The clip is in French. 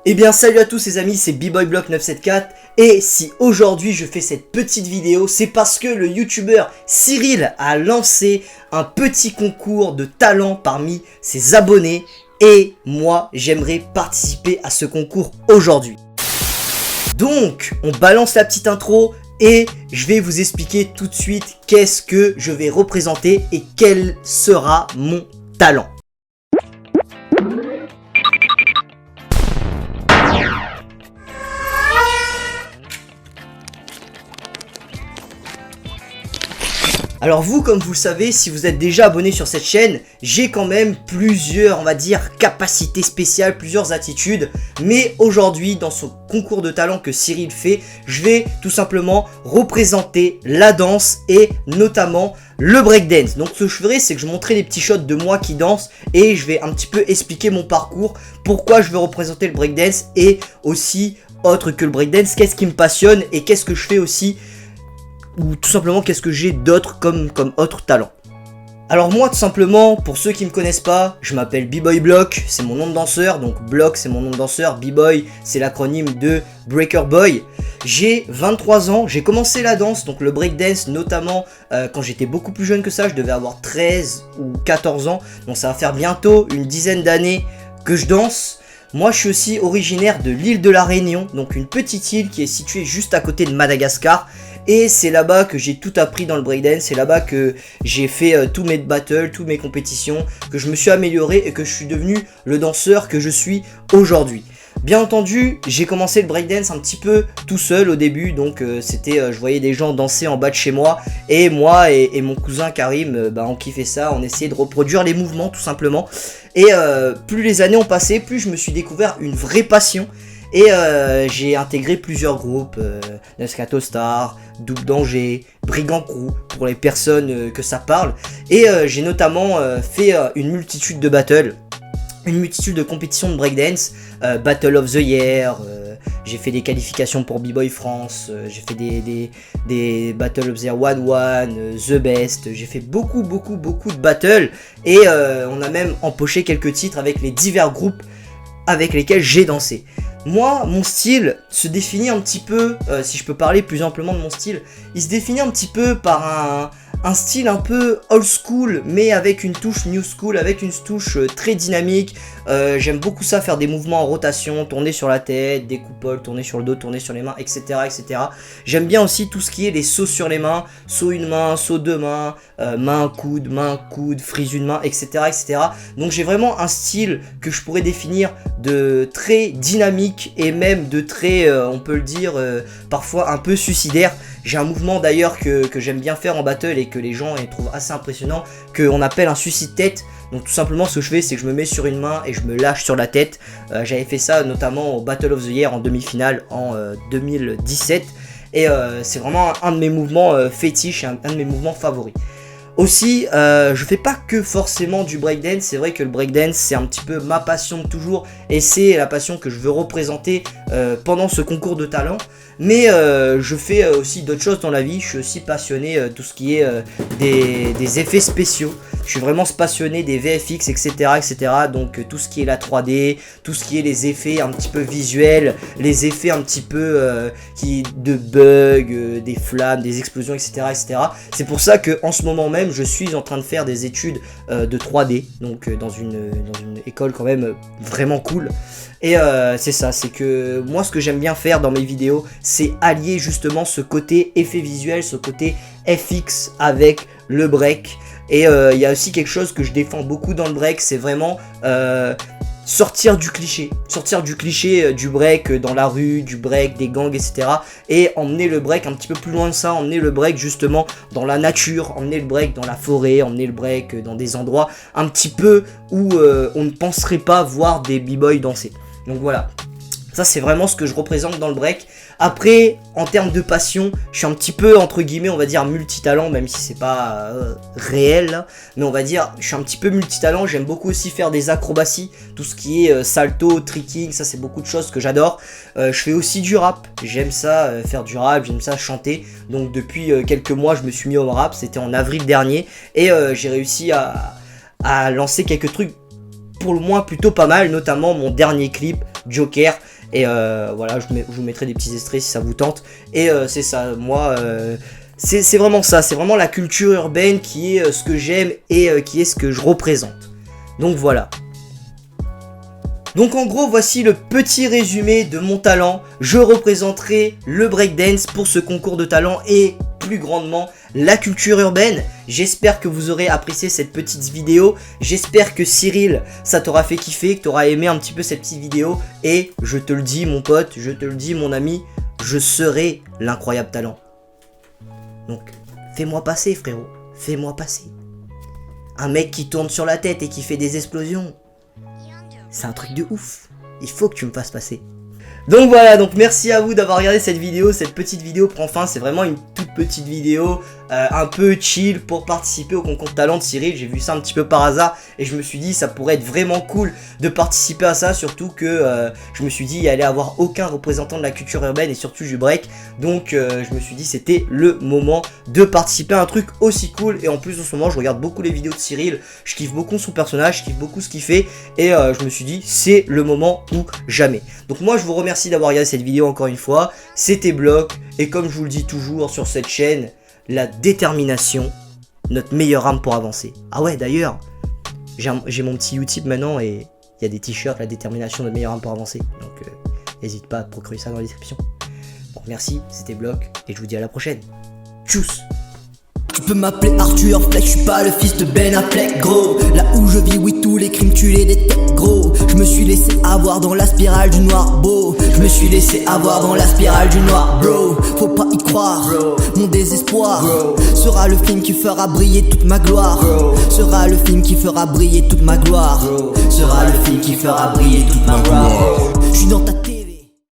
Eh bien salut à tous les amis, c'est BboyBlock974 et si aujourd'hui je fais cette petite vidéo, c'est parce que le youtubeur Cyril a lancé un petit concours de talent parmi ses abonnés et moi j'aimerais participer à ce concours aujourd'hui. Donc on balance la petite intro et je vais vous expliquer tout de suite qu'est-ce que je vais représenter et quel sera mon talent. Alors vous, comme vous le savez, si vous êtes déjà abonné sur cette chaîne, j'ai quand même plusieurs, on va dire, capacités spéciales, plusieurs attitudes. Mais aujourd'hui, dans ce concours de talent que Cyril fait, je vais tout simplement représenter la danse et notamment le breakdance. Donc ce que je ferai, c'est que je montrerai des petits shots de moi qui danse et je vais un petit peu expliquer mon parcours, pourquoi je veux représenter le breakdance et aussi, autre que le breakdance, qu'est-ce qui me passionne et qu'est-ce que je fais aussi, ou tout simplement qu'est-ce que j'ai d'autre comme autre talent. Alors moi tout simplement, pour ceux qui me connaissent pas, je m'appelle BboyBlock, c'est mon nom de danseur, donc Block c'est mon nom de danseur, B-Boy c'est l'acronyme de Breaker Boy. J'ai 23 ans, j'ai commencé la danse, donc le breakdance notamment quand j'étais beaucoup plus jeune que ça, je devais avoir 13 ou 14 ans, donc ça va faire bientôt une dizaine d'années que je danse. Moi je suis aussi originaire de l'île de la Réunion, donc une petite île qui est située juste à côté de Madagascar. Et c'est là-bas que j'ai tout appris dans le breakdance, c'est là-bas que j'ai fait tous mes battles, toutes mes compétitions, que je me suis amélioré et que je suis devenu le danseur que je suis aujourd'hui. Bien entendu, j'ai commencé le breakdance un petit peu tout seul au début, donc je voyais des gens danser en bas de chez moi, et moi et mon cousin Karim, on kiffait ça, on essayait de reproduire les mouvements tout simplement. Et plus les années ont passé, plus je me suis découvert une vraie passion. Et j'ai intégré plusieurs groupes, Nescato Star, Double Danger, Brigand Crew, pour les personnes que ça parle. Et j'ai notamment fait une multitude de battles, une multitude de compétitions de breakdance, Battle of the Year, j'ai fait des qualifications pour B-Boy France, j'ai fait des Battle of the Year 1-1, The Best, j'ai fait beaucoup de battles. Et on a même empoché quelques titres avec les divers groupes avec lesquels j'ai dansé. Moi, mon style se définit un petit peu, si je peux parler plus amplement de mon style, il se définit un petit peu par un style un peu old school, mais avec une touche new school, avec une touche très dynamique. J'aime beaucoup ça, faire des mouvements en rotation, tourner sur la tête, des coupoles, tourner sur le dos, tourner sur les mains, etc. etc. J'aime bien aussi tout ce qui est les sauts sur les mains, saut une main, saut deux mains, main, coude, frise une main, etc. etc. Donc j'ai vraiment un style que je pourrais définir de très dynamique et même de très, on peut le dire, parfois un peu suicidaire. J'ai un mouvement d'ailleurs que j'aime bien faire en battle et que les gens trouvent assez impressionnant, qu'on appelle un suicide tête. Donc tout simplement ce que je fais, c'est que je me mets sur une main et je me lâche sur la tête. J'avais fait ça notamment au Battle of the Year en demi-finale en 2017. Et c'est vraiment un de mes mouvements fétiches, un de mes mouvements favoris. Aussi, je fais pas que forcément du breakdance, c'est vrai que le breakdance c'est un petit peu ma passion de toujours et c'est la passion que je veux représenter pendant ce concours de talent. Mais je fais aussi d'autres choses dans la vie, je suis aussi passionné de tout ce qui est des effets spéciaux. Je suis vraiment passionné des VFX, etc. etc. Donc tout ce qui est la 3D, tout ce qui est les effets un petit peu visuels, les effets un petit peu de bugs, des flammes, des explosions, etc. etc. C'est pour ça qu'en ce moment même, je suis en train de faire des études de 3D, donc dans une école quand même vraiment cool. Et c'est ça, c'est que moi ce que j'aime bien faire dans mes vidéos, c'est allier justement ce côté effet visuel, ce côté FX avec le break. Et il y a aussi quelque chose que je défends beaucoup dans le break, c'est vraiment sortir du cliché du break dans la rue, du break des gangs, etc. Et emmener le break un petit peu plus loin de ça, emmener le break justement dans la nature, emmener le break dans la forêt, emmener le break dans des endroits un petit peu où on ne penserait pas voir des b-boys danser. Donc voilà, ça c'est vraiment ce que je représente dans le break. Après, en termes de passion, je suis un petit peu, entre guillemets, on va dire multitalent, même si c'est pas réel, mais on va dire, je suis un petit peu multitalent. J'aime beaucoup aussi faire des acrobaties, tout ce qui est salto, tricking, ça c'est beaucoup de choses que j'adore. Je fais aussi du rap, j'aime ça, faire du rap, j'aime ça chanter. Donc depuis quelques mois, je me suis mis au rap, c'était en avril dernier, et j'ai réussi à lancer quelques trucs pour le moins plutôt pas mal, notamment mon dernier clip Joker. Et voilà, je vous mettrai des petits extraits si ça vous tente. Et c'est ça, moi, c'est vraiment ça. C'est vraiment la culture urbaine qui est ce que j'aime et qui est ce que je représente. Donc voilà. Donc en gros, voici le petit résumé de mon talent. Je représenterai le breakdance pour ce concours de talent et plus grandement la culture urbaine. J'espère que vous aurez apprécié cette petite vidéo. J'espère que Cyril, ça t'aura fait kiffer, que t'auras aimé un petit peu cette petite vidéo. Et je te le dis mon pote, je te le dis mon ami, je serai l'incroyable talent. Donc fais-moi passer frérot, fais-moi passer. Un mec qui tourne sur la tête et qui fait des explosions. C'est un truc de ouf. Il faut que tu me fasses passer. Donc voilà, donc merci à vous d'avoir regardé cette vidéo. Cette petite vidéo prend fin. C'est vraiment une toute petite vidéo un peu chill pour participer au concours de talent de Cyril. J'ai vu ça un petit peu par hasard et je me suis dit ça pourrait être vraiment cool de participer à ça. Surtout que je me suis dit il allait avoir aucun représentant de la culture urbaine et surtout du break. Donc je me suis dit c'était le moment de participer à un truc aussi cool. Et en plus en ce moment je regarde beaucoup les vidéos de Cyril. Je kiffe beaucoup son personnage, je kiffe beaucoup ce qu'il fait. Et je me suis dit c'est le moment ou jamais. Donc moi je vous remercie d'avoir regardé cette vidéo encore une fois. C'était Block. Et comme je vous le dis toujours sur cette chaîne, la détermination, notre meilleure arme pour avancer. Ah ouais d'ailleurs, j'ai mon petit Utip maintenant et il y a des t-shirts, la détermination, notre meilleure arme pour avancer. Donc n'hésite pas à procurer ça dans la description. Bon merci, c'était Block et je vous dis à la prochaine. Tchuss. Tu peux m'appeler Arthur Fleck, je suis pas le fils de Ben Affleck, gros. Là où je vis, oui, tous les crimes, tu les détectes, gros. Je me suis laissé avoir dans la spirale du noir, beau. Je me suis laissé avoir dans la spirale du noir, bro. Faut pas y croire, bro. Mon désespoir, bro, sera le film qui fera briller toute ma gloire, bro. Sera le film qui fera briller toute ma gloire, bro. Sera le film qui fera briller toute ma gloire. Je suis dans